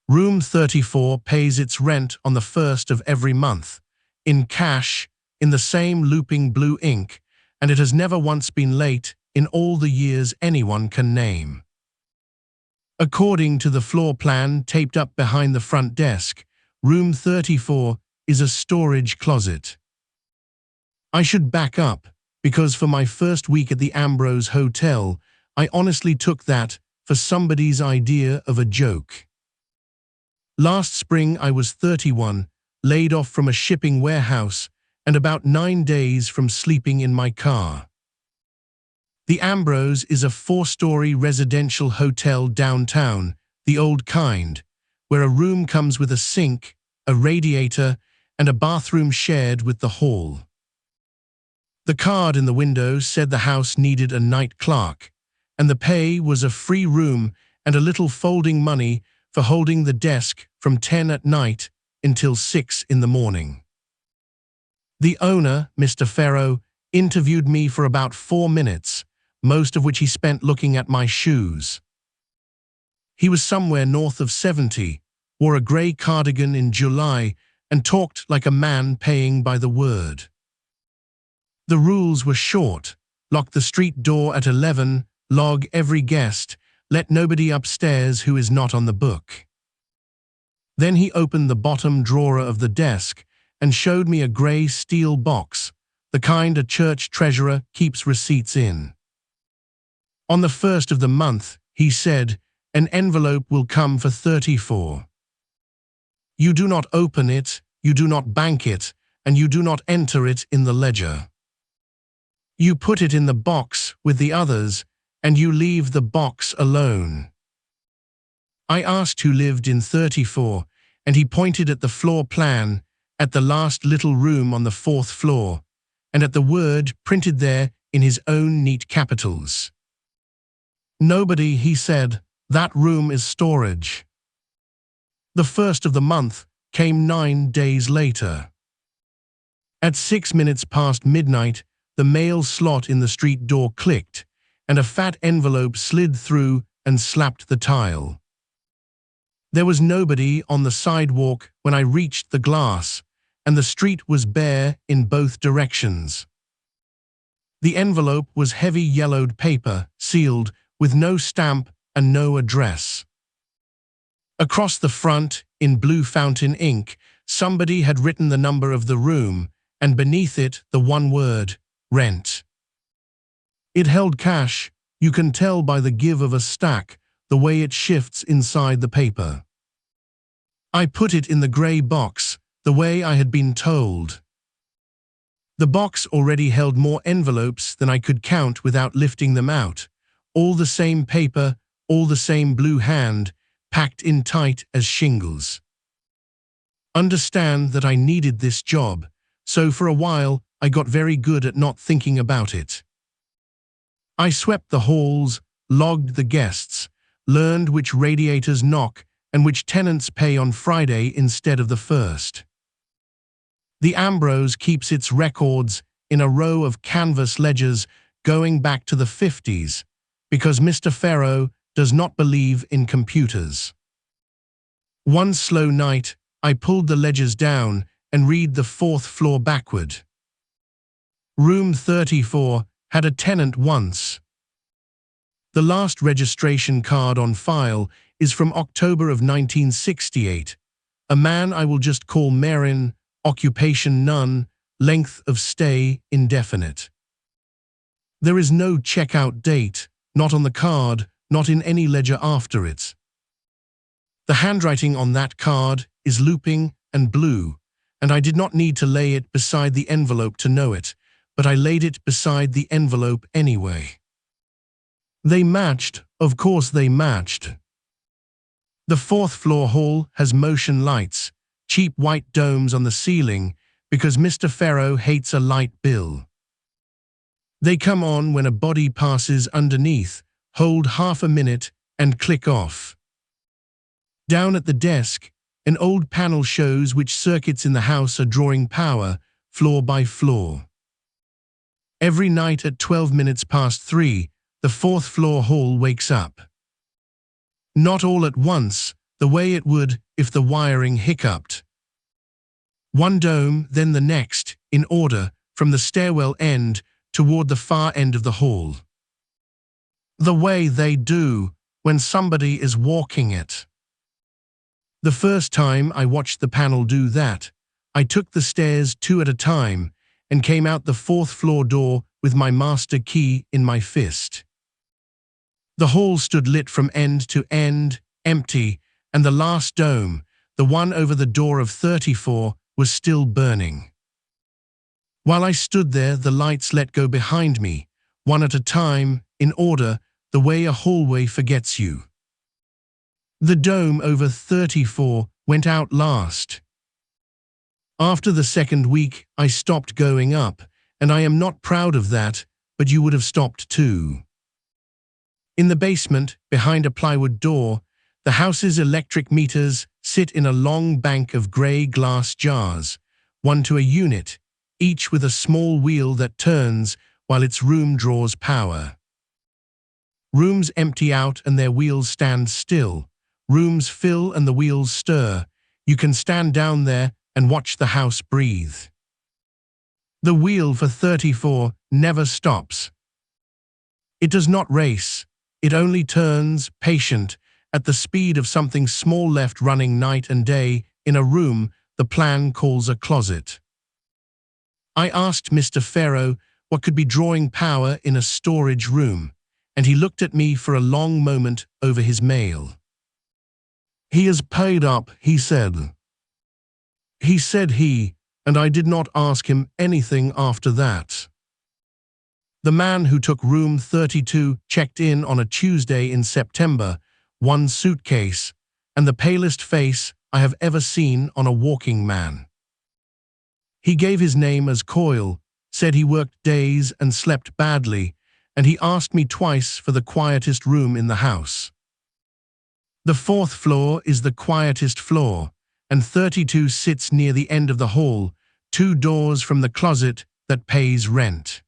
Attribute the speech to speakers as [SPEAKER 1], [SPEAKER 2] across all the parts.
[SPEAKER 1] Room 34 pays its rent on the 1st of every month, in cash, in the same looping blue ink, and it has never once been late in all the years anyone can name. According to the floor plan taped up behind the front desk, room 34 is a storage closet. I should back up, because for my first week at the Ambrose Hotel, I honestly took that for somebody's idea of a joke. Last spring I was 31, laid off from a shipping warehouse, and about 9 days from sleeping in my car. The Ambrose is a 4-story residential hotel downtown, the old kind, where a room comes with a sink, a radiator, and a bathroom shared with the hall. The card in the window said the house needed a night clerk, and the pay was a free room and a little folding money for holding the desk from 10 at night until 6 in the morning. The owner, Mr. Farrow, interviewed me for about 4 minutes, most of which he spent looking at my shoes. He was somewhere north of 70, wore a grey cardigan in July, and talked like a man paying by the word. The rules were short: lock the street door at 11, log every guest, let nobody upstairs who is not on the book. Then he opened the bottom drawer of the desk and showed me a grey steel box, the kind a church treasurer keeps receipts in. On the 1st of the month, he said, an envelope will come for 34. You do not open it, you do not bank it, and you do not enter it in the ledger. You put it in the box with the others, and you leave the box alone. I asked who lived in 34, and he pointed at the floor plan, at the last little room on the 4th floor, and at the word printed there in his own neat capitals. Nobody, he said, that room is storage. The 1st of the month came 9 days later. At 6 minutes past midnight, the mail slot in the street door clicked, and a fat envelope slid through and slapped the tile. There was nobody on the sidewalk when I reached the glass, and the street was bare in both directions. The envelope was heavy yellowed paper, sealed, with no stamp and no address. Across the front, in blue fountain ink, somebody had written the number of the room, and beneath it the one word, rent. It held cash. You can tell by the give of a stack, the way it shifts inside the paper. I put it in the grey box, the way I had been told. The box already held more envelopes than I could count without lifting them out. All the same paper, all the same blue hand, packed in tight as shingles. Understand that I needed this job, so for a while I got very good at not thinking about it. I swept the halls, logged the guests, learned which radiators knock and which tenants pay on Friday instead of the 1st. The Ambrose keeps its records in a row of canvas ledgers going back to the 50s, because Mr. Farrow does not believe in computers. One slow night, I pulled the ledgers down and read the 4th floor backward. Room 34 had a tenant once. The last registration card on file is from October of 1968. A man I will just call Marin, occupation none, length of stay indefinite. There is no checkout date, not on the card, not in any ledger after it. The handwriting on that card is looping and blue, and I did not need to lay it beside the envelope to know it, but I laid it beside the envelope anyway. They matched, of course they matched. The 4th floor hall has motion lights, cheap white domes on the ceiling, because Mr. Farrow hates a light bill. They come on when a body passes underneath, hold half a minute, and click off. Down at the desk, an old panel shows which circuits in the house are drawing power, floor by floor. Every night at 12 minutes past 3, the 4th floor hall wakes up. Not all at once, the way it would if the wiring hiccuped. One dome, then the next, in order, from the stairwell end toward the far end of the hall. The way they do when somebody is walking it. The first time I watched the panel do that, I took the stairs 2 at a time and came out the 4th floor door with my master key in my fist. The hall stood lit from end to end, empty, and the last dome, the one over the door of 34, was still burning. While I stood there, the lights let go behind me, one at a time, in order, the way a hallway forgets you. The dome over 34 went out last. After the second week, I stopped going up, and I am not proud of that, but you would have stopped too. In the basement, behind a plywood door, the house's electric meters sit in a long bank of grey glass jars, one to a unit, each with a small wheel that turns while its room draws power. Rooms empty out and their wheels stand still. Rooms fill and the wheels stir. You can stand down there and watch the house breathe. The wheel for 34 never stops. It does not race. It only turns, patient, at the speed of something small left running night and day in a room the plan calls a closet. I asked Mr. Pharaoh what could be drawing power in a storage room, and he looked at me for a long moment over his mail. He is paid up, he said. He said and I did not ask him anything after that. The man who took room 32 checked in on a Tuesday in September, one suitcase, and the palest face I have ever seen on a walking man. He gave his name as Coyle, said he worked days and slept badly, and he asked me twice for the quietest room in the house. The 4th floor is the quietest floor, and 32 sits near the end of the hall, 2 doors from the closet that pays rent.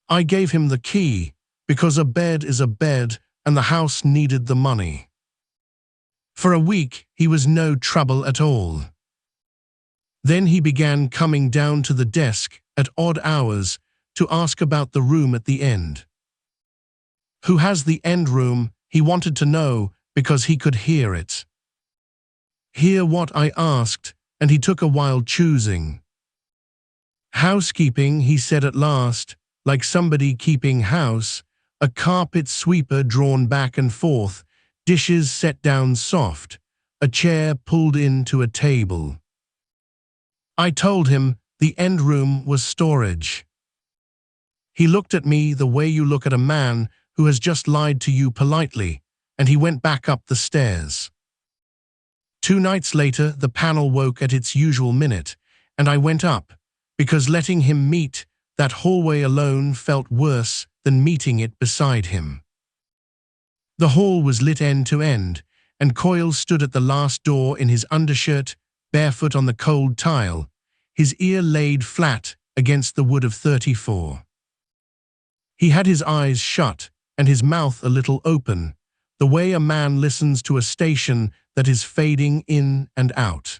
[SPEAKER 1] I gave him the key, because a bed is a bed and the house needed the money. For a week, he was no trouble at all. Then he began coming down to the desk at odd hours to ask about the room at the end. Who has the end room, he wanted to know because he could hear it. Hear what I asked, and he took a while choosing. Housekeeping, he said at last, like somebody keeping house, a carpet sweeper drawn back and forth, dishes set down soft, a chair pulled into a table. I told him the end room was storage. He looked at me the way you look at a man who has just lied to you politely, and he went back up the stairs. 2 nights later, the panel woke at its usual minute, and I went up, because letting him meet that hallway alone felt worse than meeting it beside him. The hall was lit end to end, and Coyle stood at the last door in his undershirt, barefoot on the cold tile, his ear laid flat against the wood of 34. He had his eyes shut and his mouth a little open, the way a man listens to a station that is fading in and out.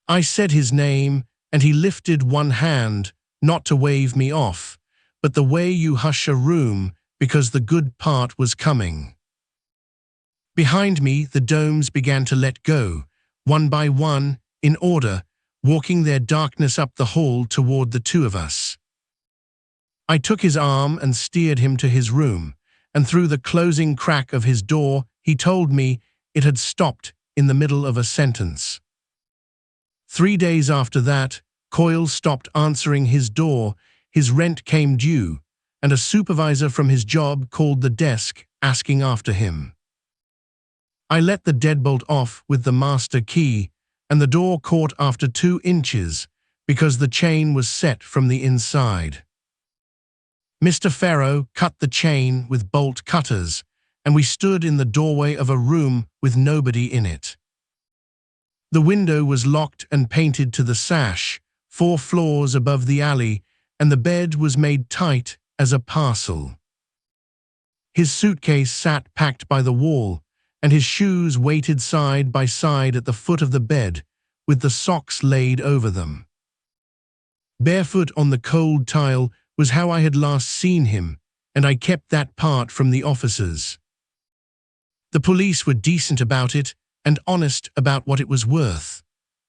[SPEAKER 1] I said his name, and he lifted one hand, not to wave me off, but the way you hush a room because the good part was coming. Behind me, the domes began to let go, one by one, in order, walking their darkness up the hall toward the 2 of us. I took his arm and steered him to his room, and through the closing crack of his door, he told me it had stopped in the middle of a sentence. 3 days after that, Coyle stopped answering his door, his rent came due, and a supervisor from his job called the desk asking after him. I let the deadbolt off with the master key, and the door caught after 2 inches because the chain was set from the inside. Mr. Pharaoh cut the chain with bolt cutters, and we stood in the doorway of a room with nobody in it. The window was locked and painted to the sash, 4 floors above the alley, and the bed was made tight as a parcel. His suitcase sat packed by the wall, and his shoes waited side by side at the foot of the bed, with the socks laid over them. Barefoot on the cold tile was how I had last seen him, and I kept that part from the officers. The police were decent about it and honest about what it was worth.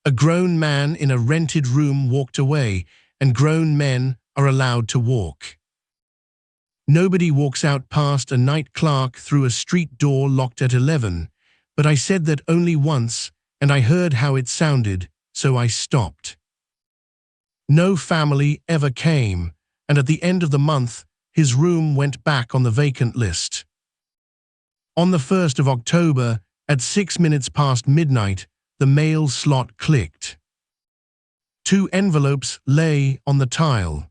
[SPEAKER 1] A grown man in a rented room walked away, and grown men are allowed to walk. Nobody walks out past a night clerk through a street door locked at 11, but I said that only once, and I heard how it sounded, so I stopped. No family ever came, and at the end of the month, his room went back on the vacant list. On the 1st of October, at 6 minutes past midnight, the mail slot clicked. 2 envelopes lay on the tile.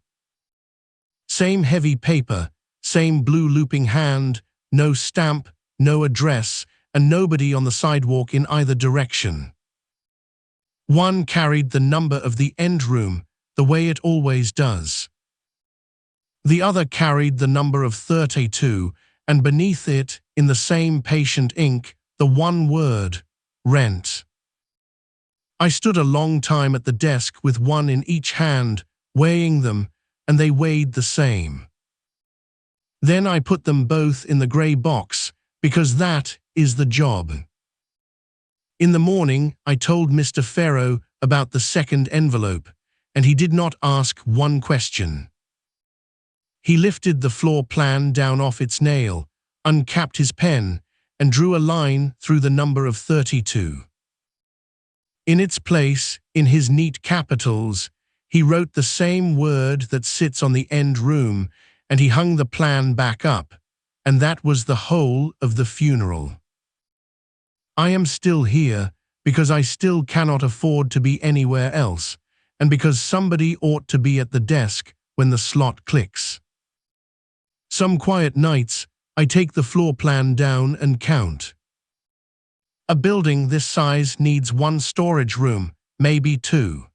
[SPEAKER 1] Same heavy paper, same blue looping hand, no stamp, no address, and nobody on the sidewalk in either direction. One carried the number of the end room, the way it always does. The other carried the number of 32, and beneath it, in the same patient ink, the one word, rent. I stood a long time at the desk with one in each hand, weighing them, and they weighed the same. Then I put them both in the grey box, because that is the job. In the morning, I told Mr. Farrow about the second envelope, and he did not ask one question. He lifted the floor plan down off its nail, uncapped his pen, and drew a line through the number of 32. In its place, in his neat capitals, he wrote the same word that sits on the end room, and he hung the plan back up, and that was the whole of the funeral. I am still here because I still cannot afford to be anywhere else, and because somebody ought to be at the desk when the slot clicks. Some quiet nights, I take the floor plan down and count. A building this size needs 1 storage room, maybe 2.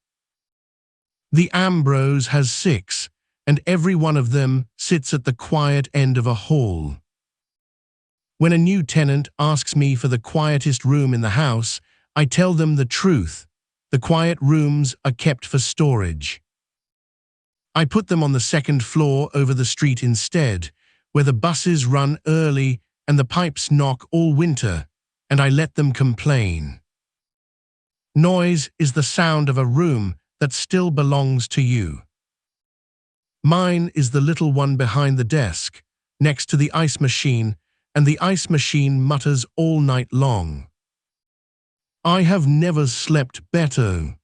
[SPEAKER 1] The Ambrose has 6, and every one of them sits at the quiet end of a hall. When a new tenant asks me for the quietest room in the house, I tell them the truth. The quiet rooms are kept for storage. I put them on the 2nd floor over the street instead, where the buses run early and the pipes knock all winter, and I let them complain. Noise is the sound of a room that still belongs to you. Mine is the little one behind the desk, next to the ice machine, and the ice machine mutters all night long. I have never slept better.